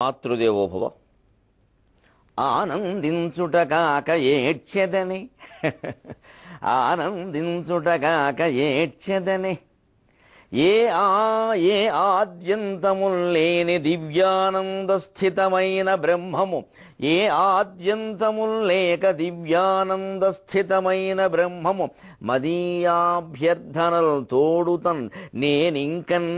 మాతృదేవోభవ. ఆనందించుటకాక ఏడ్చెదని ఆనందించుటకాక ఏడ్చెదని ఏ ఆద్యంతముల్లేని దివ్యానంద స్థితమైన బ్రహ్మము, ఏ ఆద్యంతముల్లేక దివ్యానంద స్థితమైన బ్రహ్మము మదీయాభ్యర్థనలు తోడుతన్ నేనింకన్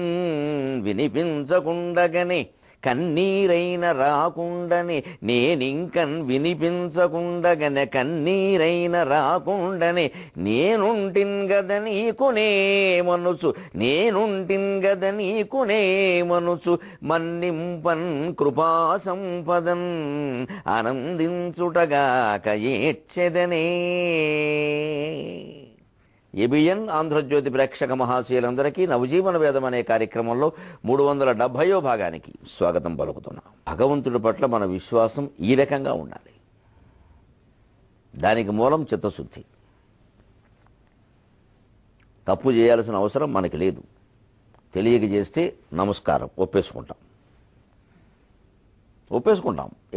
వినిపించకుండగనే కన్నీరైన రాకుండని, నేనింకన్ వినిపించకుండగనే కన్నీరైన రాకుండని, నేనుంటిన్ గద నీకునే మనుచు, నేనుంటిన్ గద నీకునే మనుచు మన్నింపన్ కృపా సంపదన్ ఆనందించుటగాక ఏడ్చెదనే. ఏబిఎన్ ఆంధ్రజ్యోతి ప్రేక్షక మహాశయులందరికీ నవజీవన వేదం అనే కార్యక్రమంలో 370వ భాగానికి స్వాగతం పలుకుతున్నాం. భగవంతుడి పట్ల మన విశ్వాసం ఈ రకంగా ఉండాలి. దానికి మూలం చిత్తశుద్ధి. తప్పు చేయాల్సిన అవసరం మనకి లేదు. తెలియక చేస్తే నమస్కారం, ఒప్పేసుకుంటాం,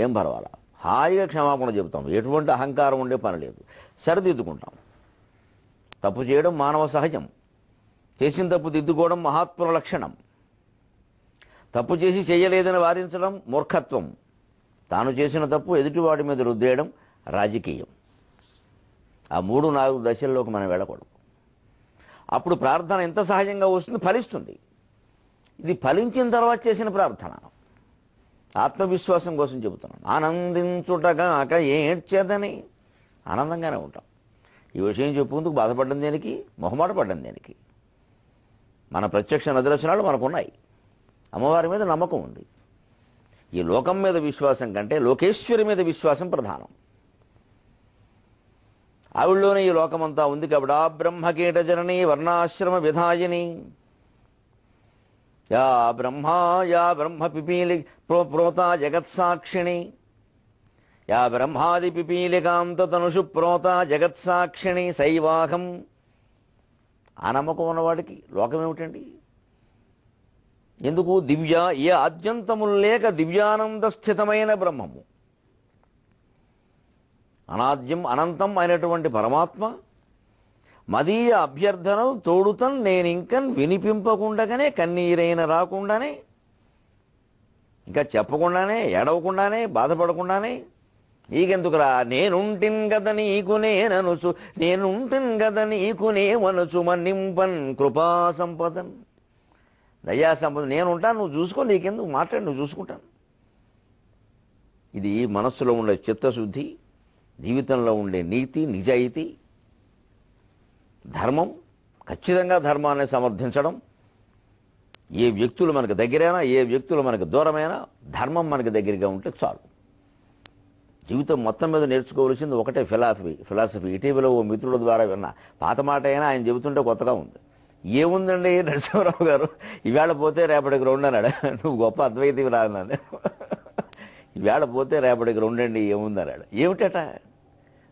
ఏం పర్వాలా, హాయిగా క్షమాపణ చెబుతాం, ఎటువంటి అహంకారం ఉండే పని లేదు, సరిదిద్దుకుంటాం. తప్పు చేయడం మానవ సహజం. చేసిన తప్పు దిద్దుకోవడం మహాత్ముల లక్షణం. తప్పు చేసి చేయలేదని వాదించడం మూర్ఖత్వం. తాను చేసిన తప్పు ఎదుటివాడి మీద రుద్దేయడం రాజకీయం. ఆ 3-4 దశల్లోకి మనం వెళ్ళకూడదు. అప్పుడు ప్రార్థన ఎంత సహజంగా వస్తుంది, ఫలిస్తుంది. ఇది ఫలించిన తర్వాత చేసిన ప్రార్థన. ఆత్మవిశ్వాసం కోసం చెబుతున్నాను. ఆనందించుటగాక ఏడ్చేదని. ఆనందంగానే ఉంటాం. ఈ విషయం చెప్పుకుందుకు బాధపడ్డం దేనికి, మొహమాట పడ్డం దేనికి? మన ప్రత్యక్ష నిదర్శనాలు మనకున్నాయి. అమ్మవారి మీద నమ్మకం ఉంది. ఈ లోకం మీద విశ్వాసం కంటే లోకేశ్వరి మీద విశ్వాసం ప్రధానం. ఆవిడలోనే ఈ లోకమంతా ఉంది కాబట్టి ఆ బ్రహ్మకీట జనని వర్ణాశ్రమ విధాయిని యా బ్రహ్మ పిపీలి ప్రోతా జగత్సాక్షిణి యా బ్రహ్మాది పిపీలికాంత తనుషు ప్రోత జగత్సాక్షిణి శైవాహం. ఆ నమ్మకం ఉన్నవాడికి లోకం ఏమిటండి? ఎందుకు? ఏ ఆద్యంతములు లేక దివ్యానంద స్థితమైన బ్రహ్మము, అనాద్యం అనంతం అయినటువంటి పరమాత్మ మదీయ అభ్యర్థనలు తోడుతన్ నేనింకన్ వినిపింపకుండగానే కన్నీరైన రాకుండానే, ఇంకా చెప్పకుండానే, ఏడవకుండానే, బాధపడకుండానే, నీకెందుకురా నేనుంటిన్ గద నీకునేననుచు, నేనుంటిన్ గద నీకునేమనుచు మన్నింపన్ కృపా సంపదన్. దయా సంపద నేనుంటాను, నువ్వు చూసుకో, నీకెందుకు మాట్లాడి, నువ్వు చూసుకుంటాను. ఇది మనస్సులో ఉండే చిత్తశుద్ధి, జీవితంలో ఉండే నీతి, నిజాయితీ, ధర్మం. ఖచ్చితంగా ధర్మాన్ని సమర్థించడం. ఏ వ్యక్తులు మనకు దగ్గరైనా, ఏ వ్యక్తులు మనకు దూరమైనా ధర్మం మనకు దగ్గరగా ఉంటే చాలు. జీవితం మొత్తం మీద నేర్చుకోవాల్సింది ఒకటే ఫిలాసఫీ. ఇటీవల ఓ మిత్రుల ద్వారా విన్నా పాత మాట అయినా ఆయన చెబుతుంటే కొత్తగా ఉంది. ఏముందండి నరసింహరావు గారు, ఈవేళ పోతే రేపటికి రెండు అన్నాడు. నువ్వు గొప్ప అద్వైతివి రా అన్నాడు. ఈవేళ పోతే రేపటికి రెండండి ఏముందన్నాడు. ఏమిటట?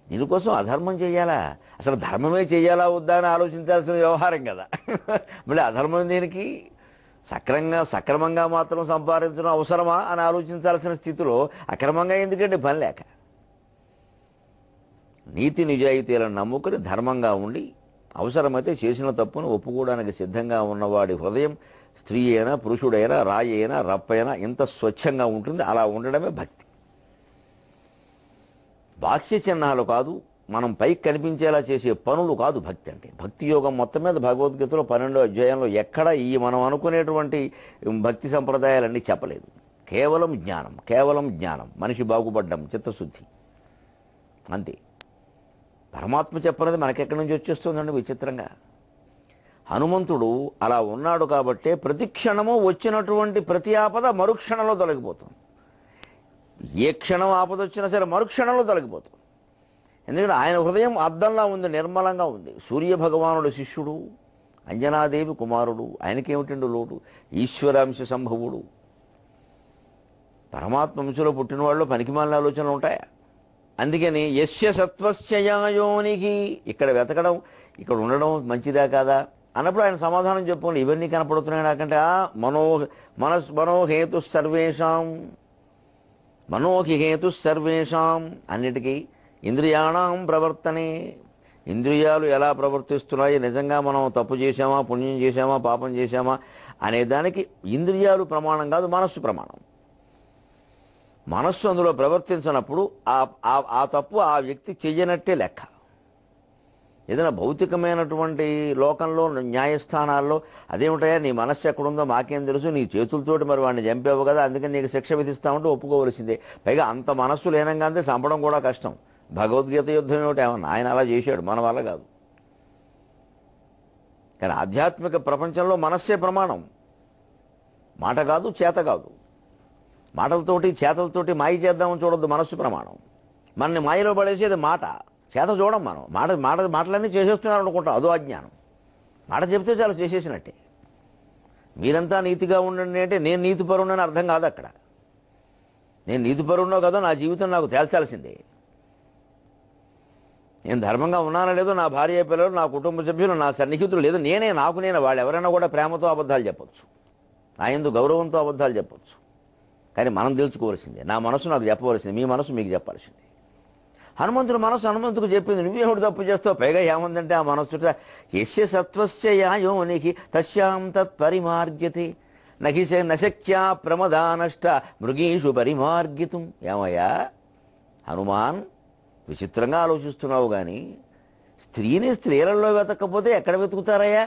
దీనికోసం అధర్మం చేయాలా? అసలు ధర్మమే చేయాలా వద్దా అని ఆలోచించాల్సిన వ్యవహారం కదా. మళ్ళీ అధర్మం దేనికి? సక్రమంగా మాత్రం సంపాదించడం అవసరమా అని ఆలోచించాల్సిన స్థితిలో అక్రమంగా ఎందుకంటే పని లేక. నీతి నిజాయితీలను నమ్ముకుని ధర్మంగా ఉండి అవసరమైతే చేసిన తప్పును ఒప్పుకోవడానికి సిద్ధంగా ఉన్నవాడి హృదయం, స్త్రీ అయినా పురుషుడైనా రాయి అయినా రప్పైనా ఎంత స్వచ్ఛంగా ఉంటుంది. అలా ఉండడమే భక్తి. బాహ్య చిహ్నాలు కాదు, మనం పైకి కనిపించేలా చేసే పనులు కాదు భక్తి అంటే. భక్తి యోగం మొత్తం మీద భగవద్గీతలో 12వ అధ్యాయంలో ఎక్కడ ఈ మనం అనుకునేటువంటి భక్తి సంప్రదాయాలన్నీ చెప్పలేదు. కేవలం జ్ఞానం, మనిషి బాగుపడ్డం, చిత్తశుద్ధి, అంతే. పరమాత్మ చెప్పనేది మనకెక్కడి నుంచి వచ్చేస్తుందండి విచిత్రంగా. హనుమంతుడు అలా ఉన్నాడు కాబట్టే ప్రతి క్షణము వచ్చినటువంటి ప్రతి ఆపద మరుక్షణంలో తొలగిపోతుంది. ఏ క్షణం ఆపద వచ్చినా సరే మరుక్షణంలో తొలగిపోతుంది. ఎందుకంటే ఆయన హృదయం అద్దంలా ఉంది, నిర్మలంగా ఉంది. సూర్యభగవానుడు శిష్యుడు, అంజనాదేవి కుమారుడు, ఆయనకేమిటండు లోటు? ఈశ్వరాంశ సంభవుడు. పరమాత్మ అంశలో పుట్టిన వాళ్ళు పనికిమాలిన ఆలోచనలు ఉంటాయా? అందుకని యస్య సత్వశ్చయాయోనికి ఇక్కడ వెతకడం, ఇక్కడ ఉండడం మంచిదా కాదా అన్నప్పుడు ఆయన సమాధానం చెప్పుకోండి. ఇవన్నీ కనపడుతున్నాయి నాకంటే మనోహేతు సర్వేషాం మనోహి హేతు సర్వేషాం, అన్నిటికీ ఇంద్రియాణం ప్రవర్తనే. ఇంద్రియాలు ఎలా ప్రవర్తిస్తున్నాయి, నిజంగా మనం తప్పు చేశామా, పుణ్యం చేశామా, పాపం చేశామా అనే దానికి ఇంద్రియాలు ప్రమాణం కాదు, మనస్సు ప్రమాణం. మనస్సు అందులో ప్రవర్తించినప్పుడు ఆ తప్పు ఆ వ్యక్తి చెయ్యనట్టే లెక్క. ఏదైనా భౌతికమైనటువంటి లోకంలో న్యాయస్థానాల్లో అదేమిటయా నీ మనస్సు ఎక్కడుందో మాకేం తెలుసు, నీ చేతులతోటి మరి వాడిని చంపావు కదా, అందుకని నీకు శిక్ష విధిస్తామంటే ఒప్పుకోవలసిందే. పైగా అంత మనస్సు లేనంగానే చంపడం కూడా కష్టం. భగవద్గీత యుద్ధం ఏమిటి, ఏమన్నా ఆయన అలా చేశాడు, మన వల్ల కాదు. కానీ ఆధ్యాత్మిక ప్రపంచంలో మనస్సే ప్రమాణం, మాట కాదు, చేత కాదు. మాటలతోటి చేతలతోటి మాయ చేద్దామని చూడొద్దు, మనస్సు ప్రమాణం. మనని మాయలో పడేసేది మాట, చేత చూడం. మనం మాటలన్నీ చేసేస్తున్నారు అనుకుంటాం, అదో అజ్ఞానం. మాట చెప్తే చాలా చేసేసినట్టే. మీరంతా నీతిగా ఉండండి అంటే నేను నీతిపరుణని అర్థం కాదు అక్కడ. నేను నీతిపరుణో కదా నా జీవితం నాకు తేల్చాల్సిందే. నేను ధర్మంగా ఉన్నానో లేదో నా భార్య పిల్లలు, నా కుటుంబ సభ్యులు, నా సన్నిహితులు లేదు, నేనే వాళ్ళు ఎవరైనా కూడా ప్రేమతో అబద్ధాలు చెప్పొచ్చు, నా యందు గౌరవంతో అబద్ధాలు చెప్పొచ్చు. కానీ మనం తెలుసుకోవాల్సిందే, నా మనసు నాకు చెప్పవలసింది, మీ మనసు మీకు చెప్పాల్సిందే. హనుమంతుడి మనసు హనుమంతుకు చెప్పింది, నువ్వేమిటి తప్పు చేస్తావు. పైగా ఏముందంటే ఆ మనస్సు యస్య సత్వస్య యాయోనికి తస్యాం తత్పరిమార్గ్యతే నశక్యా ప్రమదానష్ట మృగీషు పరిమార్గితం. ఏమయ్యా హనుమాన్, విచిత్రంగా ఆలోచిస్తున్నావు కానీ స్త్రీని స్త్రీలలో వెతకపోతే ఎక్కడ వెతుకుతారయ్యా?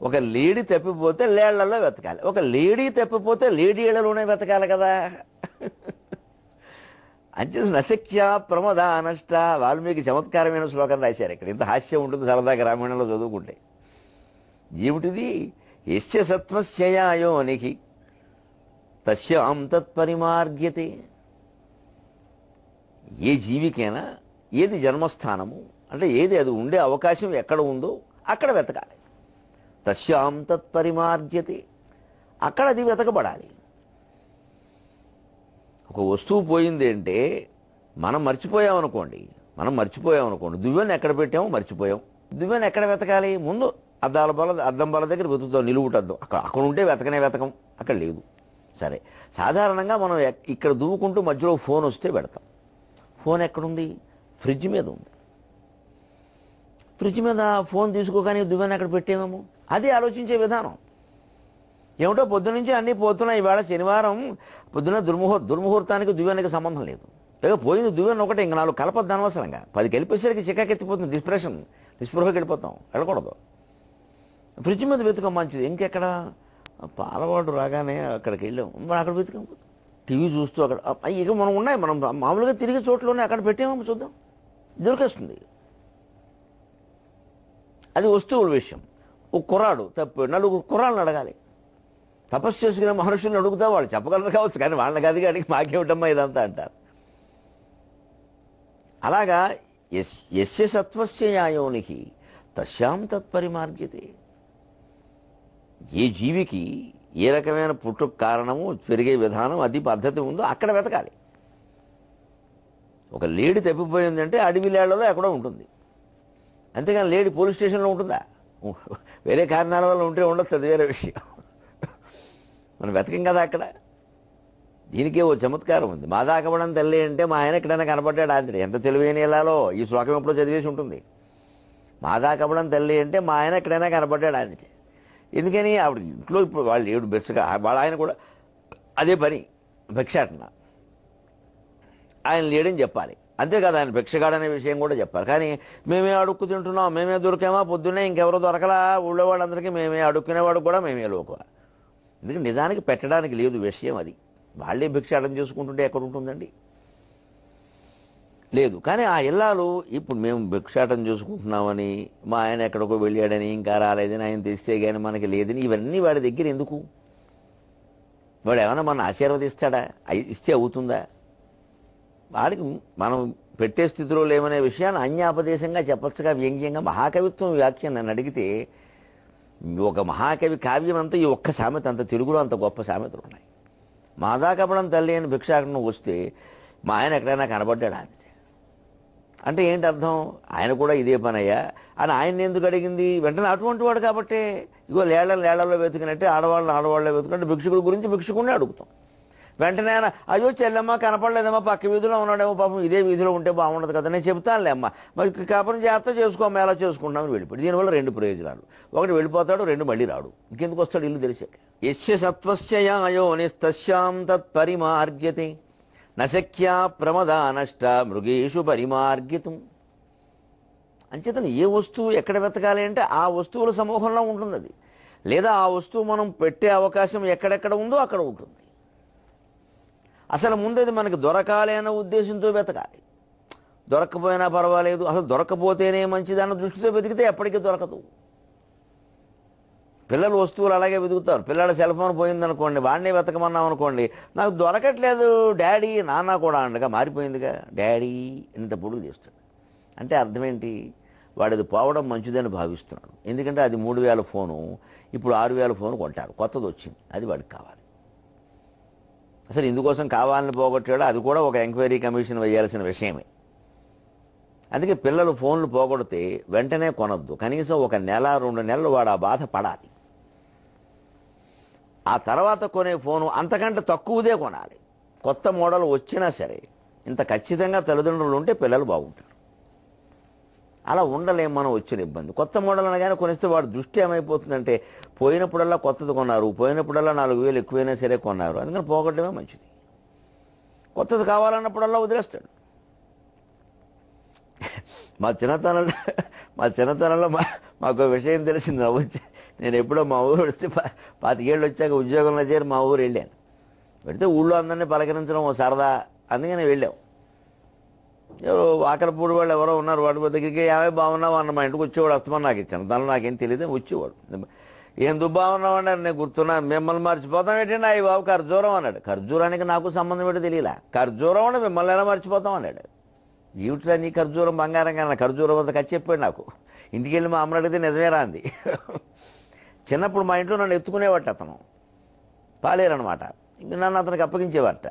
ఒక లేడీ తప్పిపోతే లేళ్లలో వెతకాలి, ఒక లేడీ తప్పిపోతే లేడీళ్లలోనే వెతకాలి కదా. అంచేత నశక్య ప్రమదానష్ట. వాల్మీకి చమత్కారమైన శ్లోకం రాశారు ఇక్కడ. ఇంత హాస్యం ఉంటుంది సరదాగా రామాయణంలో చదువుకుంటే. ఏమిటిది? యస్య సత్వస్యయాయోనికి తస్యాం తత్పరిమార్గ్యతే. ఏ జీవికైనా ఏది జన్మస్థానము అంటే ఏది అది ఉండే అవకాశం ఎక్కడ ఉందో అక్కడ వెతకాలి. తస్యాం తత్పరిమార్గ్యతే, అక్కడ అది వెతకబడాలి. ఒక వస్తువు పోయింది అంటే మనం మర్చిపోయామనుకోండి, దువ్వెని ఎక్కడ పెట్టామో మర్చిపోయాం. దువ్వెని ఎక్కడ వెతకాలి? ముందు అద్దం బల దగ్గర వెతుకుతాం, నిలువుటద్దం. అక్కడ ఉంటే వెతకం, అక్కడ లేదు. సరే, సాధారణంగా మనం ఇక్కడ దువ్వుకుంటూ మధ్యలో ఫోన్ వస్తే పెడతాం. ఫోన్ ఎక్కడుంది? ఫ్రిడ్జ్ మీద ఉంది. ఫ్రిడ్జ్ మీద ఫోన్ తీసుకోగానే దువ్వెని ఎక్కడ పెట్టేమేమో, అది ఆలోచించే విధానం. ఏమిటో పొద్దునుంచి అన్నీ పోతున్నాయి. ఇవాళ శనివారం పొద్దున దుర్ముహూర్తానికి దువ్వెనకి సంబంధం లేదు. లేక పోయింది దువ్వెన ఒకటే, ఇంక 4 కలపద్దు అనవసరంగా. 10 కలిపేసరికి చికాకెత్తిపోతుంది, డిస్ప్రెషన్కి వెళ్ళిపోతాం. వెళ్ళకూడదు. ఫ్రిడ్జ్ మీద వెతుకం మంచిది. ఇంకెక్కడ? పాలవాడు రాగానే అక్కడికి వెళ్ళాం, మరి అక్కడ వెతుకాం. టీవీ చూస్తూ అక్కడ ఇక మనం మామూలుగా తిరిగే చోట్లోనే అక్కడ పెట్టామో చూద్దాం, దొరికేస్తుంది. అది వస్తువుల విషయం. ఒక కుర్రాడు తప్పు, 4 కుర్రాళ్ళని అడగాలి. తపస్సు చేసుకునే మహర్షుల్ని అడుగుతా, వాళ్ళు చెప్పగలరు కావచ్చు, కానీ వాళ్ళని గదిగా అడిగి మాకేమిటమ్మా ఇదంతా అంటారు. అలాగా యస్య సత్వస్య యాయోనికి తస్యాం తత్పరిమార్గ్యతే. ఏ జీవికి ఏ రకమైన పుట్టుకు కారణము, పెరిగే విధానం, అది పద్ధతి ఉందో అక్కడ వెతకాలి. ఒక లేడీ తప్పిపోయిందంటే అడవి లేళ్లలో ఎక్కడో ఉంటుంది, అంతేగాని లేడీ పోలీస్ స్టేషన్లో ఉంటుందా? వేరే కారణాల వల్ల ఉంటే ఉండొచ్చు, అది వేరే విషయం. మనం వెతకం కదా అక్కడ. దీనికే ఓ చమత్కారం ఉంది. మాదాకబడం తల్లి అంటే మా ఆయన ఎక్కడైనా కనపడ్డాడు ఆంధ్ర. ఎంత తెలివైన ఇలాలో ఈ శ్లోకం ఎప్పుడో చదివేసి ఉంటుంది. మాదాకబడం తల్లి అంటే మా ఆయన ఎక్కడైనా కనపడ్డాడు ఆంధ్ర. ఎందుకని? ఆవిడ ఇంట్లో ఇప్పుడు వాళ్ళు ఏడు బెస్ట్గా, వాళ్ళ ఆయన కూడా అదే పని, భిక్షాటన. ఆయన లేడని చెప్పాలి, అంతేకాదు ఆయన భిక్షగాడనే విషయం కూడా చెప్పాలి. కానీ మేమే అడుక్కు తింటున్నాం, మేమే దొరికామా, పొద్దున్నే ఇంకెవరో దొరకలా, ఊళ్ళో వాళ్ళందరికీ మేమే అడుక్కునేవాడు కూడా మేమే లోకు. ఎందుకంటే నిజానికి పెట్టడానికి లేదు విషయం, అది వాళ్ళే భిక్షాటన చేసుకుంటుంటే ఎక్కడ ఉంటుందండి? లేదు. కానీ ఆ ఇల్లాలు ఇప్పుడు మేము భిక్షాటన చేసుకుంటున్నామని, మా ఆయన ఎక్కడికో వెళ్ళాడని, ఇంకా రాలేదని, ఆయన తెస్తే కానీ మనకి లేదని, ఇవన్నీ వాడి దగ్గర ఎందుకు? వాడు ఏమైనా మన ఆశీర్వదిస్తాడా? ఇస్తే అవుతుందా? వాడికి మనం పెట్టే స్థితిలో లేమనే విషయాన్ని అన్యాపదేశంగా చెప్పచ్చుగా, వ్యంగ్యంగా. మహాకవిత్వం వ్యాఖ్య నన్ను అడిగితే ఒక మహాకవి కావ్యం అంతా ఈ ఒక్క సామెత, అంత తెలుగులో అంత గొప్ప సామెతలు ఉన్నాయి. మాదాకపడం తల్లి అని భిక్షాటన వస్తే మా ఆయన ఎక్కడైనా కనబడ్డాడు అంటే ఏంటి అర్థం? ఆయన కూడా ఇదే పనయ్యా అని ఆయన ఎందుకు అడిగింది? వెంటనే అటువంటి వాడు కాబట్టి ఇగో లేళ్లలో వెతికినట్టే ఆడవాళ్ళలో వెతుకున్నట్టు భిక్షుకుల గురించి భిక్షుకునే అడుగుతాం. వెంటనే అయ్యో చెల్లెమ్మ కనపడలేదమ్మా, పక్క వీధిలో ఉన్నాడేమో, పాపం ఇదే వీధిలో ఉంటే బాగుండదు కదా, నేను చెప్తానులే అమ్మ, మరి కాపురం జాగ్రత్త చేసుకోమా, ఎలా చేసుకుంటామని వెళ్ళిపోయి. దీనివల్ల రెండు ప్రయోజనాలు: ఒకటి వెళ్ళిపోతాడు, రెండు మళ్ళీ రాడు. ఇంకెందుకు వస్తాడు ఇల్లు తెలిసాక. యస్య సత్వస్య యాయోనిస్తస్యాం తత్పరిమార్గ్యతే నశక్యా ప్రమదానష్ట మృగేషు పరిమార్గితం. అంచేతను ఏ వస్తువు ఎక్కడ వెతకాలి అంటే ఆ వస్తువుల సమూహంలో ఉంటుంది అది, లేదా ఆ వస్తువు మనం పెట్టే అవకాశం ఎక్కడెక్కడ ఉందో అక్కడ ఉంటుంది. అసలు ముందది మనకి దొరకాలి అన్న ఉద్దేశంతో వెతకాలి. దొరక్కపోయినా పర్వాలేదు, అసలు దొరకపోతేనే మంచిది అన్న దృష్టితో వెతికితే ఎప్పటికీ దొరకదు. పిల్లలు వస్తువులు అలాగే వెతుకుతారు. పిల్లల సెల్ ఫోన్ పోయిందనుకోండి, వాడినే వెతకమన్నాం అనుకోండి, నాకు దొరకట్లేదు డాడీ, నాన్న కూడా అండగా మారిపోయిందిగా డాడీ ఇంత పొడుగు తీస్తాడు. అంటే అర్థం ఏంటి? వాడిది పోవడం మంచిదని భావిస్తున్నాడు. ఎందుకంటే అది 3000 ఫోను, ఇప్పుడు 6000 ఫోను కొంటాడు, కొత్తది వచ్చింది, అది వాడికి కావాలి. అసలు ఇందుకోసం కావాలని పోగొట్టాడు, అది కూడా ఒక ఎంక్వైరీ కమిషన్ వేయాల్సిన విషయమే. అందుకే పిల్లలు ఫోన్లు పోగొడితే వెంటనే కొనొద్దు. కనీసం 1 నెల 2 నెలలు వాడు ఆ బాధ పడాలి. ఆ తర్వాత కొనే ఫోను అంతకంటే తక్కువదే కొనాలి. కొత్త మోడల్ వచ్చినా సరే ఇంత ఖచ్చితంగా తల్లిదండ్రులు ఉంటే పిల్లలు బాగుంటారు. అలా ఉండలేం మనం వచ్చిన ఇబ్బంది. కొత్త మోడల్ అనగానే కొనిస్తే వాడు దృష్టి ఏమైపోతుందంటే, పోయినప్పుడల్లా కొత్తది కొన్నారు, పోయినప్పుడల్లా 4000 ఎక్కువైనా సరే కొన్నారు, అందుకని పోగొట్టడమే మంచిది. కొత్తది కావాలన్నప్పుడల్లా వదిలేస్తాడు. మా చిన్నతనంలో మాకు విషయం తెలిసింది, నవ్వచ్చు. నేను ఎప్పుడో మా ఊరు వస్తే 25 ఏళ్ళు వచ్చాక ఉద్యోగంలో చేరి మా ఊరు వెళ్ళాను. పెడితే ఊళ్ళో అందరినీ పలకరించడం ఓ సరదా, అందుకని వెళ్ళాం. ఎవరో ఆకలిపూడి వాళ్ళు ఎవరో ఉన్నారు, వాడి దగ్గరికి ఏమే బాగున్నావు అన్న, మా ఇంటికి వచ్చేవాడు. వస్తామని నాకు చిన్నతనంలో నాకేం తెలియదు, వచ్చేవాడు. ఏం దుబ్బాగున్నావు అన్నారు. నేను గుర్తున్నాను. మిమ్మల్ని మర్చిపోతాం ఏంటండి అయ్యి బాబు ఖర్జూరం అన్నాడు. ఖర్జూరానికి నాకు సంబంధం ఏంటో తెలియలా. ఖర్జూరం అంటే మిమ్మల్ని ఎలా మర్చిపోతాం అన్నాడు. జీవిట్లో నీ ఖర్జూరం బంగారం కానీ ఖర్జూరం అంత ఖర్చు చెప్పాడు నాకు. ఇంటికి వెళ్ళి మా అమ్మని అడిగితే నిజమేరా అంది. చిన్నప్పుడు మా ఇంట్లో నన్ను ఎత్తుకునేవాట అతను, పాలేరనమాట. ఇంక నన్ను అతనికి అప్పగించేవాట.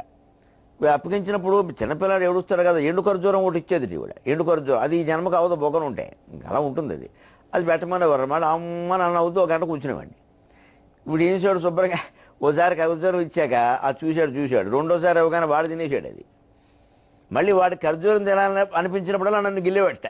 అప్పగించినప్పుడు చిన్నపిల్లాడు ఏడుస్తాడు కదా, ఎండు ఖర్జూరం ఒకటి ఇచ్చేది ఈవిడ. ఎండు ఖర్జూరం అది ఈ జన్మకు అవదు, బొగ్గను ఉంటాయి, అలా ఉంటుంది అది. అది పెట్టమనేవారు అన్నమాట. అమ్మ నన్ను అవుతూ 1 గంట కూర్చునేవాడిని. ఇప్పుడు ఏం చేశాడు శుభ్రంగా, ఓసారి ఖర్జూరం ఇచ్చాక అది చూశాడు, రెండోసారి ఇవ్వగానే వాడు తినేసాడు అది. మళ్ళీ వాడి ఖర్జూరం తినాలని అనిపించినప్పుడల్లా నన్ను గిల్లేవట్ట,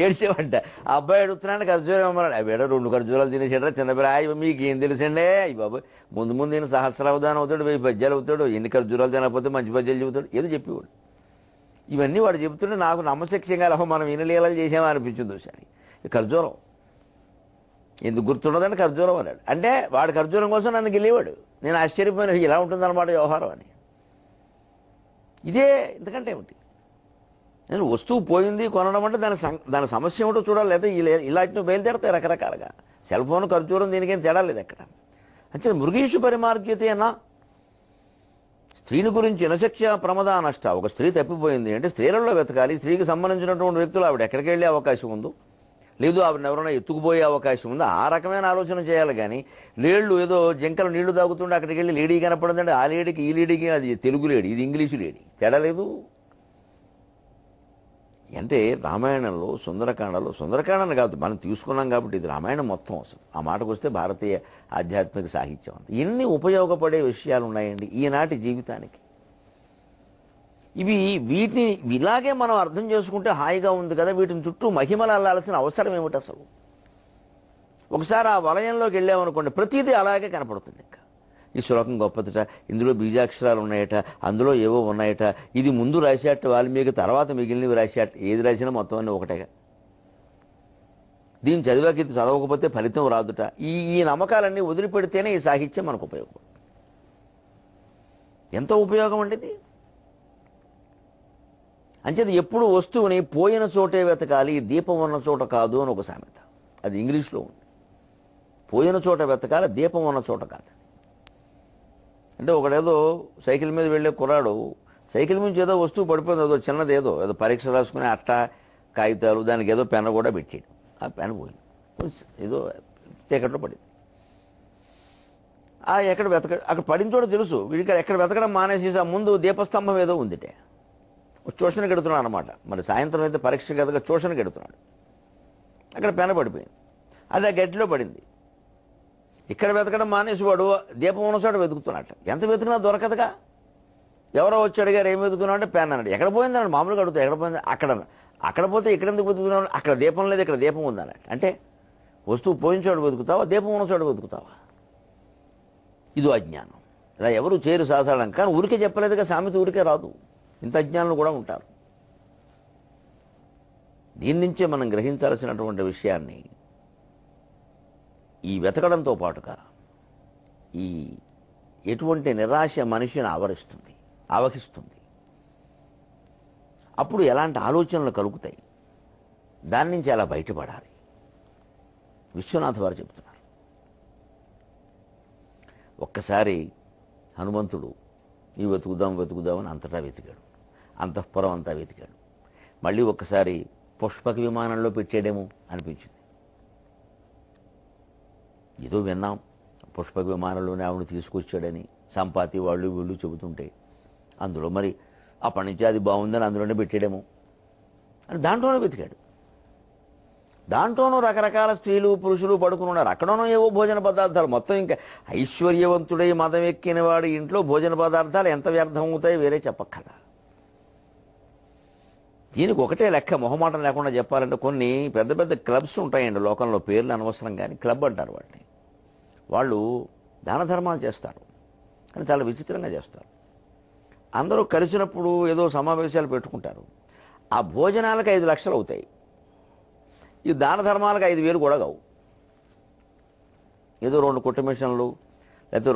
ఏడ్చేవంట. ఆ అబ్బాయి అడుగుతున్నాడు ఖర్జూరం ఇవ్వమన్నాడు. అవి 2 ఖర్జూరాలు తినేసాడరా చిన్నపిల్ల. మీకు ఏం తెలుసండే అయ్యి బాబు, ముందు ఈయన సహస్రావధానం అవుతాడు, 1000 పద్యాలు అవుతాడు, ఎన్ని ఖర్జూరాలు తినకపోతే మంచి పద్యాలు చెబుతాడు, ఏదో చెప్పేవాడు. ఇవన్నీ వాడు చెబుతుంటే నాకు నమ్మశక్యంగా మనం వినలీలలు చేసామని అనిపించింది ఒకసారి. ఖర్జూరం ఎందుకు గుర్తుండదని ఖర్జూరం అన్నాడు. అంటే వాడు ఖర్జూరం కోసం నన్ను గెలివాడు. నేను ఆశ్చర్యపోయిన, ఇలా ఉంటుందన్నమాట వ్యవహారం అని. ఇదే, ఇంతకంటే ఏమిటి? నేను వస్తువు పోయింది కొనడం అంటే దాని సమస్య ఏమిటో చూడాలి, లేదా ఇలాంటివి బయలుదేరతాయి రకరకాలుగా. సెల్ ఫోన్ ఖర్జూరం దీనికేం తేడా లేదు ఎక్కడ. అంటే మృగేషు పరిమార్గ్యతే అన్నా, స్త్రీని గురించి నశక్య ప్రమదా నష్ట. ఒక స్త్రీ తప్పిపోయింది అంటే స్త్రీలలో వెతకాలి. స్త్రీకి సంబంధించినటువంటి వ్యక్తులు ఆవిడ ఎక్కడికి వెళ్ళే అవకాశం ఉందో, లేదు ఆవిడని ఎవరైనా ఎత్తుకుపోయే అవకాశం ఉందో, ఆ రకమైన ఆలోచన చేయాలి. కానీ లేళ్ళు ఏదో జింకలు నీళ్లు తాగుతుండే అక్కడికి వెళ్ళి లేడీ కనపడిందంటే ఆ లేడీకి ఈ లేడీకి అది తెలుగు లేడీ, ఇది ఇంగ్లీషు లేడీ, తేడా లేదు. అంటే రామాయణంలో సుందరకాండని కాదు మనం తీసుకున్నాం కాబట్టి ఇది రామాయణం మొత్తం. అసలు ఆ మాటకు వస్తే భారతీయ ఆధ్యాత్మిక సాహిత్యం అంతా ఎన్ని ఉపయోగపడే విషయాలు ఉన్నాయండి ఈనాటి జీవితానికి. వీటిని ఇలాగే మనం అర్థం చేసుకుంటే హాయిగా ఉంది కదా. వీటిని చుట్టూ మహిమలు అల్లాల్సిన అవసరం ఏమిటి అసలు? ఒకసారి ఆ వలయంలోకి వెళ్ళామనుకోండి, ప్రతిదీ అలాగే కనపడుతుంది. ఇంకా ఈ శ్లోకం గొప్పదట, ఇందులో బీజాక్షరాలు ఉన్నాయట, అందులో ఏవో ఉన్నాయట, ఇది ముందు రాసేట వాల్మీకి, తర్వాత మిగిలినవి రాసేట, ఏది రాసినా మొత్తం అన్నీ ఒకటేగా. దీన్ని చదివాక ఇది చదవకపోతే ఫలితం రాదుట. ఈ నమ్మకాలన్నీ వదిలిపెడితేనే ఈ సాహిత్యం మనకు ఉపయోగం. ఎంతో ఉపయోగం అండి ఇది. అంచేది ఎప్పుడు వస్తువుని పోయిన చోటే వెతకాలి, దీపం ఉన్న చోట కాదు అని ఒక సామెత. అది ఇంగ్లీష్లో ఉంది. పోయిన చోట వెతకాలి, దీపం ఉన్న చోట కాదు. అంటే ఒకడేదో సైకిల్ మీద వెళ్ళే కుర్రాడు సైకిల్ నుంచి ఏదో వస్తువు పడిపోయింది, ఏదో చిన్నది ఏదో పరీక్ష రాసుకునే అట్ట కాగితాలు, దానికి ఏదో పెన్ కూడా పెట్టాడు. ఆ పెన్ పోయింది, ఏదో చీకట్లో పడింది. ఎక్కడ అక్కడ పడిన చోట తెలుసు వీడికి. ఎక్కడ వెతకడం మానేసి ఆ ముందు దీపస్తంభం ఏదో ఉందిటే ట్యూషన్కి ఎడుతున్నాడు అనమాట. మరి సాయంత్రం అయితే పరీక్ష కదగా ట్యూషన్కి ఎడుతున్నాడు. అక్కడ పెన పడిపోయింది, అది ఆ గడ్డిలో పడింది. ఇక్కడ వెతకడం మానేసి వాడు దీపం ఉన్న చోట వెతుకుతున్నట్టు. ఎంత వెతికినా దొరకదుగా. ఎవరో వచ్చి అడిగారు ఏం వెతుకున్నావు అంటే పెన్ అన్నాడు. ఎక్కడ పోయిందని మామూలుగా అడుగుతాడు. ఎక్కడ పోయింది? అక్కడ పోతే ఇక్కడ ఎందుకు వెతుకుతున్నావు? అక్కడ దీపం లేదు, ఇక్కడ దీపం ఉందన్నట్టు. అంటే వస్తువు పోయిన చోట వెతుకుతావా, దీపం ఉన్న చోట వెతుకుతావా? ఇది అజ్ఞానం. ఇలా ఎవరు చేయరు సాధారణం. కానీ ఊరికే చెప్పలేదుగా, సామెత ఊరికే రాదు. ఇంత అజ్ఞానులు కూడా ఉంటారు. దీని నుంచే మనం గ్రహించాల్సినటువంటి విషయాన్ని ఈ వెతకడంతో పాటుగా ఈ ఎటువంటి నిరాశ మనిషిని ఆవహిస్తుంది. అప్పుడు ఎలాంటి ఆలోచనలు కలుగుతాయి, దాని నుంచి ఎలా బయటపడాలి విశ్వనాథ వారు చెబుతున్నారు. ఒక్కసారి హనుమంతుడు ఈ వెతుకుదామని అంతటా వెతికాడు, అంతఃపురం అంతా వెతికాడు. మళ్ళీ ఒక్కసారి పుష్పక విమానంలో పెట్టాడేమో అనిపించింది. ఏదో విన్నాం, పుష్పక విమానంలోనే ఆవిడ తీసుకొచ్చాడని సంపాతి వాళ్ళు వీళ్ళు చెబుతుంటే, అందులో మరి అప్పటి నుంచి అది బాగుందని అందులోనే పెట్టాడేమో అని దాంట్లోనే వెతికాడు. దాంట్లోనూ రకరకాల స్త్రీలు పురుషులు పడుకుని ఉన్నారు. అక్కడనో ఏవో భోజన పదార్థాలు. మొత్తం ఇంకా ఐశ్వర్యవంతుడై మదం ఎక్కిన వాడి ఇంట్లో భోజన పదార్థాలు ఎంత వ్యర్థం అవుతాయో వేరే చెప్పక్కర్లా. దీనికి ఒకటే లెక్క, మొహమాటం లేకుండా చెప్పాలంటే, కొన్ని పెద్ద పెద్ద క్లబ్స్ ఉంటాయండి లోకంలో, పేర్లు అనవసరం కానీ క్లబ్ అంటారు వాటిని. వాళ్ళు దాన ధర్మాలు చేస్తారు, కానీ చాలా విచిత్రంగా చేస్తారు. అందరూ కలిసినప్పుడు ఏదో సమావేశాలు పెట్టుకుంటారు. ఆ భోజనాలకు 5 లక్షలు అవుతాయి. ఈ దాన ధర్మాలకు 5,000 కూడా కావు. ఏదో 2 కుట్టు మిషన్లు, లేకపోతే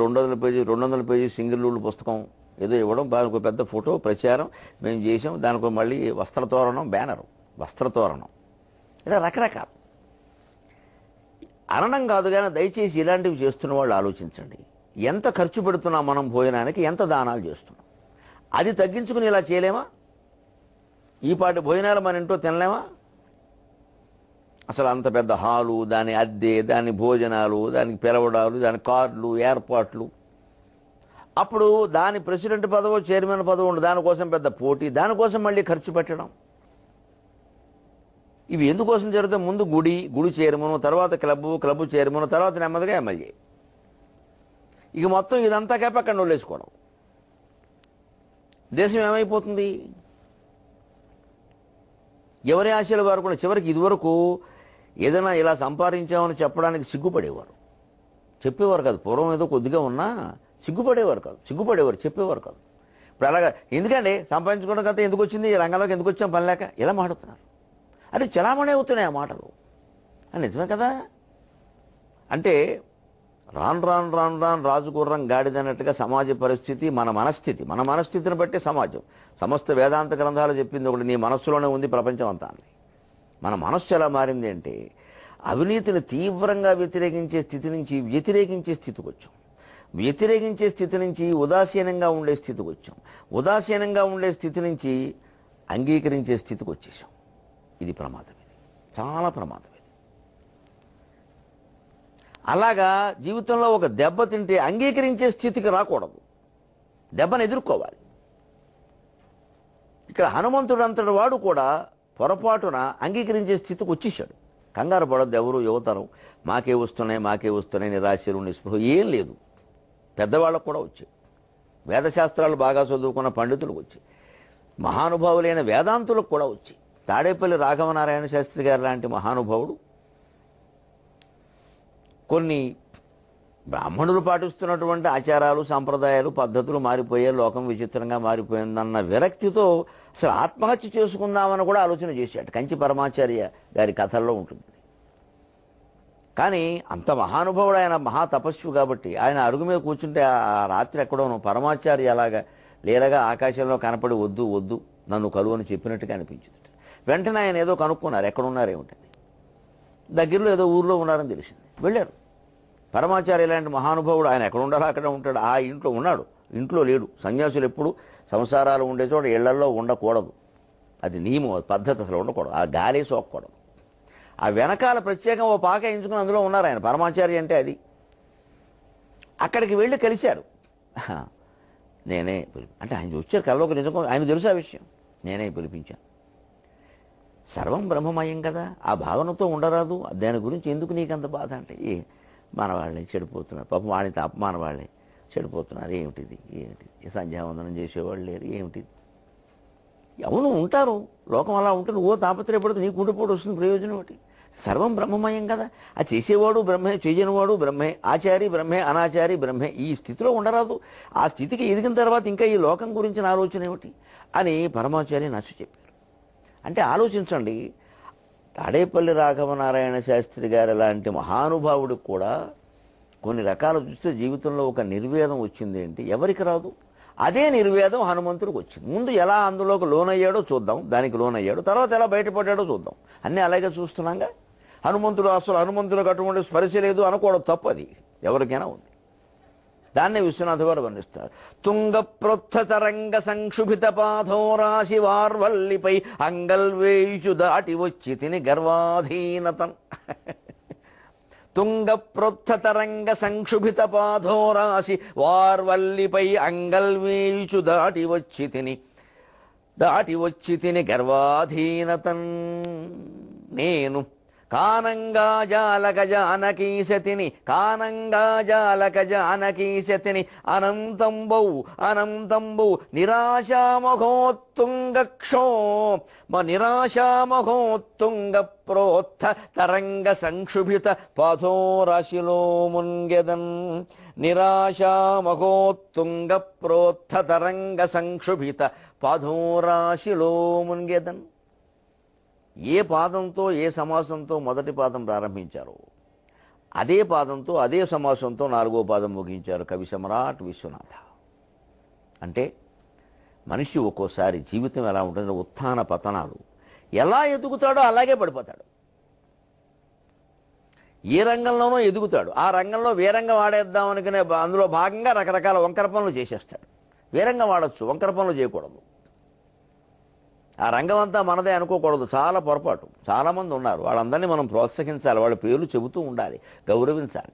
200 పేజీ సింగిల్ రూల్ పుస్తకం ఏదో ఇవ్వడం, దానికి పెద్ద ఫోటో ప్రచారం మేము చేసాం, దానికి మళ్ళీ వస్త్రతోరణం, బ్యానరు, వస్త్రతోరణం, ఇలా రకరకాలు. అనడం కాదు కానీ దయచేసి ఇలాంటివి చేస్తున్న వాళ్ళు ఆలోచించండి. ఎంత ఖర్చు పెడుతున్నాం మనం భోజనానికి, ఎంత దానాలు చేస్తున్నాం. అది తగ్గించుకుని ఇలా చేయలేమా? ఈ పాటి భోజనాలు మన ఇంట్లో తినలేమా? అసలు అంత పెద్ద హాలు, దాని అద్దె, దాని భోజనాలు, దానికి పిలవడాలు, దాని కార్డులు, ఏర్పాట్లు, అప్పుడు దాని ప్రెసిడెంట్ పదవో చైర్మన్ పదవో ఉండు, దానికోసం పెద్ద పోటీ, దానికోసం మళ్ళీ ఖర్చు పెట్టడం. ఇవి ఎందుకోసం జరుగుతాయి? ముందు గుడి చైర్మను, తర్వాత క్లబ్ చైర్మను, తర్వాత నెమ్మదిగా ఎమ్మెల్యే. ఇక మొత్తం ఇదంతా కేప అక్కడ నొల్లేసుకోవడం. దేశం ఏమైపోతుంది? ఎవరి ఆశలు వారు కూడా చివరికి ఇదివరకు ఏదైనా ఇలా సంపాదించామని చెప్పడానికి సిగ్గుపడేవారు, చెప్పేవారు కాదు. పూర్వం ఏదో కొద్దిగా ఉన్నా సిగ్గుపడేవారు చెప్పేవారు కాదు. ఇప్పుడు అలాగా ఎందుకండి సంపాదించుకోవడం కదా, ఎందుకు వచ్చింది ఈ రంగంలోకి, ఎందుకు వచ్చాం పని లేక, ఇలా మాట్లాడుతున్నారు. అది చలామణి అవుతున్నాయి ఆ మాటలు. నిజమే కదా. అంటే రాను రాజుగుర్రం గాడిదన్నట్టుగా సమాజ పరిస్థితి, మన మనస్థితిని బట్టి సమాజం. సమస్త వేదాంత గ్రంథాలు చెప్పింది ఒకటి, నీ మనస్సులోనే ఉంది ప్రపంచం అంతా అని. మన మనస్సు ఎలా మారింది అంటే, అవినీతిని తీవ్రంగా వ్యతిరేకించే స్థితి నుంచి వ్యతిరేకించే స్థితికి వచ్చాం. వ్యతిరేకించే స్థితి నుంచి ఉదాసీనంగా ఉండే స్థితికి వచ్చాం. ఉదాసీనంగా ఉండే స్థితి నుంచి అంగీకరించే స్థితికి వచ్చేసాం. ఇది ప్రమాదం, ఇది చాలా ప్రమాదం. ఇది అలాగా జీవితంలో ఒక దెబ్బ తింటే అంగీకరించే స్థితికి రాకూడదు, దెబ్బను ఎదుర్కోవాలి. ఇక్కడ హనుమంతుడు అంతటి వాడు కూడా పొరపాటున అంగీకరించే స్థితికి వచ్చేసాడు. కంగారు పడద్దు ఎవరు యువతరం, మాకే వస్తున్నాయి నిరాశలు నిస్పృహ ఏం లేదు. పెద్దవాళ్ళకు కూడా వచ్చాయి, వేదశాస్త్రాలు బాగా చదువుకున్న పండితులకు వచ్చాయి, మహానుభావులైన వేదాంతులకు కూడా వచ్చాయి. తాడేపల్లి రాఘవనారాయణ శాస్త్రి గారు లాంటి మహానుభావుడు కొన్ని బ్రాహ్మణులు పాటిస్తున్నటువంటి ఆచారాలు, సంప్రదాయాలు, పద్ధతులు మారిపోయే, లోకం విచిత్రంగా మారిపోయిందన్న విరక్తితో అసలు ఆత్మహత్య చేసుకుందామని కూడా ఆలోచన చేశాడు. కంచి పరమాచార్య గారి కథల్లో ఉంటుంది. కానీ అంత మహానుభావుడు, ఆయన మహా తపస్సు కాబట్టి ఆయన అరుగు మీద కూర్చుంటే ఆ రాత్రి ఎక్కడోనో పరమాచార్య అలాగా లేరగా ఆకాశంలో కనపడి వద్దు నన్ను కలువు అని చెప్పినట్టుగా అనిపించింది. వెంటనే ఆయన ఏదో కనుక్కున్నారు, ఎక్కడున్నారేమిటని. దగ్గరలో ఏదో ఊర్లో ఉన్నారని తెలిసింది. వెళ్ళారు. పరమాచార్య లాంటి మహానుభావుడు ఆయన ఎక్కడ ఉండాలో అక్కడ ఉంటాడు. ఆ ఇంట్లో ఉన్నాడు, ఇంట్లో లేడు. సన్యాసులు ఎప్పుడు సంసారాలు ఉండే చోట ఇళ్లల్లో ఉండకూడదు, అది నియమం, పద్ధతి, అసలు ఉండకూడదు. ఆ గాలి సోకూడదు. ఆ వెనకాల ప్రత్యేకం ఓ పాక ఎంచుకుని అందులో ఉన్నారు ఆయన. పరమాచార్య అంటే అది. అక్కడికి వెళ్ళి కలిశారు. నేనే అంటే ఆయన వచ్చారు కల్లోకి, నిజం ఆయన తెలుసు ఆ విషయం. నేనే పిలిపించాను. సర్వం బ్రహ్మమయం కదా, ఆ భావనతో ఉండరాదు. దాని గురించి ఎందుకు నీకంత బాధ అంటే, మనవాళ్ళే చెడిపోతున్నారు, పాపం వాడిని తప్ప మనవాళ్ళే చెడిపోతున్నారు. ఏమిటిది ఏమిటిది, సంధ్యావందనం చేసేవాళ్ళు లేరు, ఏమిటిది? అవును ఉంటారు, లోకం అలా ఉంటుంది. ఓ తాపత్రయపడుతూ నీకు ఉండిపోటు వస్తుంది, ప్రయోజనం ఒకటి. సర్వం బ్రహ్మమయం కదా. ఆ చేసేవాడు బ్రహ్మే, చేయనివాడు బ్రహ్మే, ఆచారి బ్రహ్మే, అనాచారి బ్రహ్మే. ఈ స్థితిలో ఉండరాదు. ఆ స్థితికి ఎదిగిన తర్వాత ఇంకా ఈ లోకం గురించిన ఆలోచన ఏమిటి అని పరమాచార్య నచ్చ చెప్పారు. అంటే ఆలోచించండి, తాడేపల్లి రాఘవనారాయణ శాస్త్రి గారు లాంటి మహానుభావుడికి కూడా కొన్ని రకాలు చూస్తే జీవితంలో ఒక నిర్వేదం వచ్చింది ఏంటి, ఎవరికి రాదు? అదే నిర్వేదం హనుమంతుడికి వచ్చింది. ముందు ఎలా అందులోకి లోనయ్యాడో చూద్దాం, దానికి లోనయ్యాడు, తర్వాత ఎలా బయటపడ్డాడో చూద్దాం. అన్నీ అలాగే చూస్తున్నాగా. హనుమంతుడికి అటువంటి స్పర్శ లేదు అనుకోవడం తప్పు, అది ఎవరికైనా ఉంది. దాన్నే విశ్వనాథ గారు వర్ణిస్తారు. తుంగప్రోత్థతరంగ సంక్షుభిత పాథోరాశి వార్వల్లిపై అంగల్వేషు దాటి వచ్చి తిని గర్వాధీనతం. తుంగప్రోత్థతరంగ సంక్షుభిత పాథోరాశి వార్వల్లిపై అంగల్వేషు దాటి వచ్చి తిని గర్వాధీనతం. నేను కానంగా జాలక జానకీశతిని అనంతంబౌ నిరాశామఘోత్తుంగ ప్రోత్థ తరంగ సంక్షుభిత పాథోరాశిలో మున్గెదన్. నిరాశామఘోత్తుంగ ప్రోత్థ తరంగ సంక్షుభిత పాథోరాశిలో మున్గెదన్. ఏ పాదంతో ఏ సమాసంతో మొదటి పాదం ప్రారంభించారో అదే పాదంతో అదే సమాసంతో నాలుగో పాదం ముగించారు కవి సమ్రాట్ విశ్వనాథ. అంటే మనిషి ఒక్కోసారి జీవితం ఎలా ఉంటుంది, ఉత్థాన పతనాలు, ఎలా ఎదుగుతాడో అలాగే పడిపోతాడు. ఏ రంగంలోనో ఎదుగుతాడు, ఆ రంగంలో వేరంగం ఆడేద్దాం అనుకునే అందులో భాగంగా రకరకాల వంకర పనులు చేసేస్తాడు. వేరంగం ఆడొచ్చు, వంకర పనులు చేయకూడదు. ఆ రంగం అంతా మనదే అనుకోకూడదు, చాలా పొరపాటు. చాలామంది ఉన్నారు, వాళ్ళందరినీ మనం ప్రోత్సహించాలి, వాళ్ళ పేర్లు చెబుతూ ఉండాలి, గౌరవించాలి.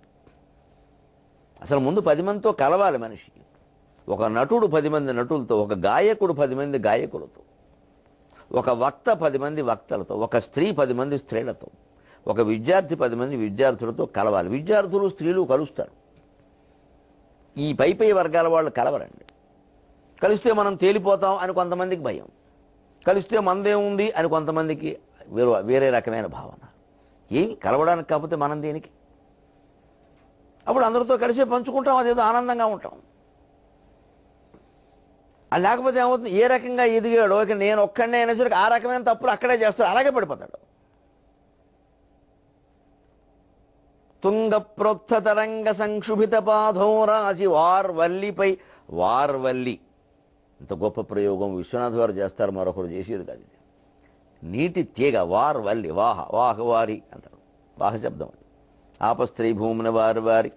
అసలు ముందు 10 మందితో కలవాలి మనిషి. ఒక నటుడు 10 మంది నటులతో, ఒక గాయకుడు 10 మంది గాయకులతో, ఒక వక్త 10 మంది వక్తలతో, ఒక స్త్రీ 10 మంది స్త్రీలతో, ఒక విద్యార్థి 10 మంది విద్యార్థులతో కలవాలి. విద్యార్థులు స్త్రీలు కలుస్తారు, ఈ పై వర్గాల వాళ్ళు కలవరండి. కలిస్తే మనం తేలిపోతాం అని కొంతమందికి భయం, కలిస్తే మనదేముంది అని కొంతమందికి వేరే రకమైన భావన. ఏమి కలవడానికి కాకపోతే మనం దేనికి? అప్పుడు అందరితో కలిసి పంచుకుంటాం, అదేదో ఆనందంగా ఉంటాం. అది లేకపోతే ఏమవుతుంది, ఏ రకంగా ఎదిగాడో ఇక నేను ఒక్కడనే అనేసరికి ఆ రకమైన తప్పులు అక్కడే చేస్తాడు, అలాగే పడిపోతాడు. తుంగప్రోత్థతరంగ సంక్షుభిత పాథోరాశి వార్వల్లిపై. వార్వల్లి ఇంత గొప్ప ప్రయోగం విశ్వనాథ్ గారు చేస్తారు, మరొకరు చేసేది కాదు. ఇది నీటి తీగ, వార్వల్లి, వాహవారి అంటారు. వాహ శబ్దం అది. ఆపస్త్రీ భూమిన వారి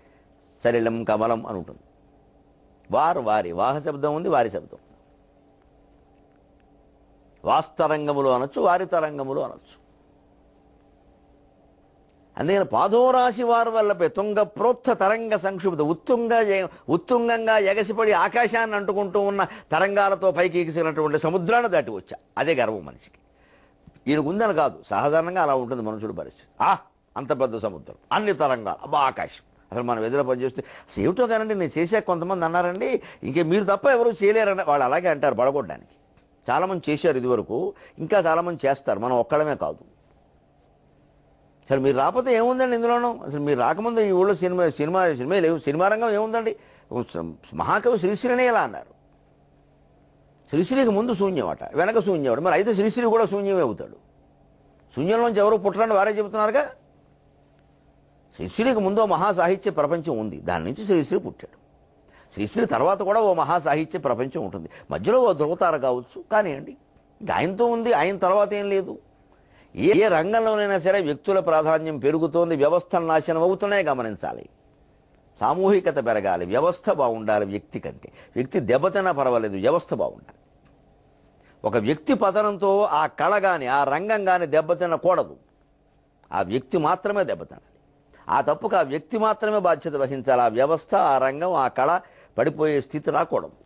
సలిలం కమలం అని ఉంటుంది. వారి వాహ శబ్దం ఉంది, వారి శబ్దం. వాస్తరంగములు అనొచ్చు, వారి తరంగములు అనొచ్చు. అందుకని పాదోరాశి వారి వల్లపై తుంగ ప్రోత్థ తరంగ సంక్షుభిత, ఉత్తుంగంగా ఎగసిపడి ఆకాశాన్ని అంటుకుంటూ ఉన్న తరంగాలతో పైకి ఎగిసినటువంటి సముద్రాన్ని దాటి వచ్చా. అదే గర్వం మనిషికి. ఈయనకు ఉందని కాదు, సాధారణంగా అలా ఉంటుంది మనుషుల పరిస్థితి. అంత పెద్ద సముద్రం, అన్ని తరంగాలు, ఆకాశం. అసలు మనం ఎదురు పనిచేస్తే ఏమిటో కానండి, నేను చేశాక కొంతమంది అన్నారండి, ఇంకే మీరు తప్ప ఎవరు చేయలేరని. వాళ్ళు అలాగే అంటారు పడగొట్టడానికి. చాలామంది చేశారు ఇదివరకు, ఇంకా చాలామంది చేస్తారు, మనం ఒక్కడమే కాదు. సరే మీరు రాకపోతే ఏముందండి ఇందులోనూ? అసలు మీరు రాకముందు ఈ ఊళ్ళో సినిమా లేవు, సినిమా రంగం ఏముందండి? మహాకవి శ్రీశ్రీనే ఇలా అన్నారు. శ్రీశ్రీకి ముందు శూన్యమట, వెనక శూన్యమట. మరి అయితే శ్రీశ్రీ కూడా శూన్యమే అవుతాడు. శూన్యంలోంచి ఎవరు పుట్టరని వారే చెబుతున్నారుగా. శ్రీశ్రీకి ముందు ఓ మహాసాహిత్య ప్రపంచం ఉంది, దాని నుంచి శ్రీశ్రీ పుట్టాడు. శ్రీశ్రీ తర్వాత కూడా ఓ మహాసాహిత్య ప్రపంచం ఉంటుంది, మధ్యలో ఓ ధృవతార కావచ్చు. కానివ్వండి, ఆయనతో ఉంది, ఆయన తర్వాత ఏం లేదు. ఏ రంగంలోనైనా సరే వ్యక్తుల ప్రాధాన్యం పెరుగుతోంది, వ్యవస్థలు నాశనం అవుతున్నాయి, గమనించాలి. సామూహికత పెరగాలి, వ్యవస్థ బాగుండాలి. వ్యక్తి కంటే వ్యక్తి దెబ్బతిన్నా పర్వాలేదు, వ్యవస్థ బాగుండాలి. ఒక వ్యక్తి పతనంతో ఆ కళ కానీ ఆ రంగం కానీ దెబ్బతినకూడదు. ఆ వ్యక్తి మాత్రమే దెబ్బతినాలి. ఆ తప్పుకు ఆ వ్యక్తి మాత్రమే బాధ్యత వహించాలి. ఆ వ్యవస్థ, ఆ రంగం, ఆ కళ పడిపోయే స్థితి రాకూడదు.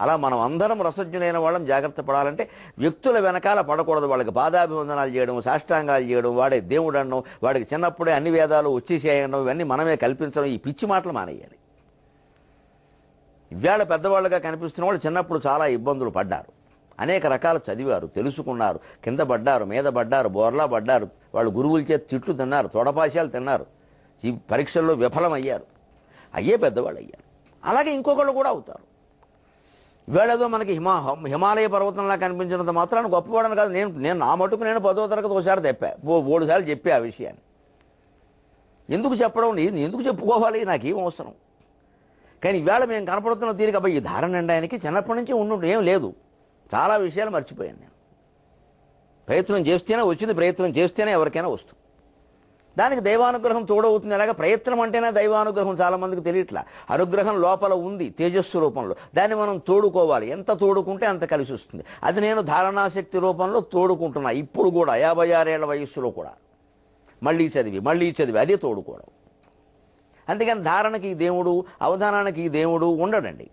అలా మనం అందరం రసజ్ఞులైన వాళ్ళం జాగ్రత్త పడాలంటే వ్యక్తుల వెనకాల పడకూడదు. వాళ్ళకి పాదాభివందనాలు చేయడం, సాష్టాంగాలు చేయడం, వాడే దేవుడు అనడం, వాడికి చిన్నప్పుడే అన్ని వేదాలు వచ్చేసేయడం, ఇవన్నీ మనమే కల్పించడం, ఈ పిచ్చి మాటలు మానేయాలి. ఇవాళ పెద్దవాళ్ళుగా కనిపిస్తున్న వాళ్ళు చిన్నప్పుడు చాలా ఇబ్బందులు పడ్డారు, అనేక రకాలు చదివారు, తెలుసుకున్నారు, కింద పడ్డారు, మీద పడ్డారు, బోర్లా పడ్డారు, వాళ్ళు గురువుల చేత తిట్లు తిన్నారు, తొడపాశాలు తిన్నారు, ఈ పరీక్షల్లో విఫలమయ్యారు, అయ్యే పెద్దవాళ్ళు అయ్యారు. అలాగే ఇంకొకళ్ళు కూడా అవుతారు. ఇవాళేదో మనకి హిమాలయ పర్వతంలా కనిపించినంత మాత్రాన్ని గొప్పవాడని కాదు. నేను నా మటుకు నేను 10వ తరగతి ఒకసారి తెప్పా, 3 సార్లు చెప్పా ఆ విషయాన్ని. ఎందుకు చెప్పడం, ఎందుకు చెప్పుకోవాలి, నాకేం అవసరం. కానీ ఇవాళ మేము కనపడుతున్న తీరిక అబ్బాయి ఈ ధారణ ఆయనకి చిన్నప్పటి నుంచి ఉండి ఏం లేదు. చాలా విషయాలు మర్చిపోయాను నేను. ప్రయత్నం చేస్తేనే వచ్చింది, ప్రయత్నం చేస్తేనే ఎవరికైనా వస్తుంది. దానికి దైవానుగ్రహం తోడవుతుంది. అలాగే ప్రయత్నం అంటేనే దైవానుగ్రహం చాలామందికి తెలియట్లా. అనుగ్రహం లోపల ఉంది తేజస్సు రూపంలో, దాన్ని మనం తోడుకోవాలి. ఎంత తోడుకుంటే అంత కలిసి వస్తుంది. అది నేను ధారణాశక్తి రూపంలో తోడుకుంటున్నా ఇప్పుడు కూడా, 56 ఏళ్ల వయస్సులో కూడా మళ్ళీ చదివి అదే తోడుకోవడం. అందుకని ధారణకి ఈ దేవుడు, అవధానానికి ఈ దేవుడు ఉండడండి.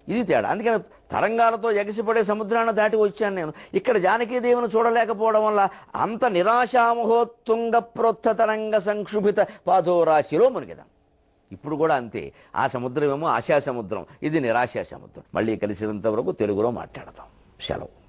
ఇది తేడా. అందుకని తరంగాలతో ఎగసిపడే సముద్రాన్ని దాటి వచ్చాను నేను. ఇక్కడ జానకీదేవిని చూడలేకపోవడం వల్ల అంత నిరాశామహోత్తుంగ ప్రోత్థ తరంగ సంక్షుభిత పాదోరాశిలో మునిగిదాం. ఇప్పుడు కూడా అంతే. ఆ సముద్రం ఏమో ఆశా సముద్రం, ఇది నిరాశా సముద్రం. మళ్ళీ కలిసినంత వరకు తెలుగులో మాట్లాడతాం. సెలవు.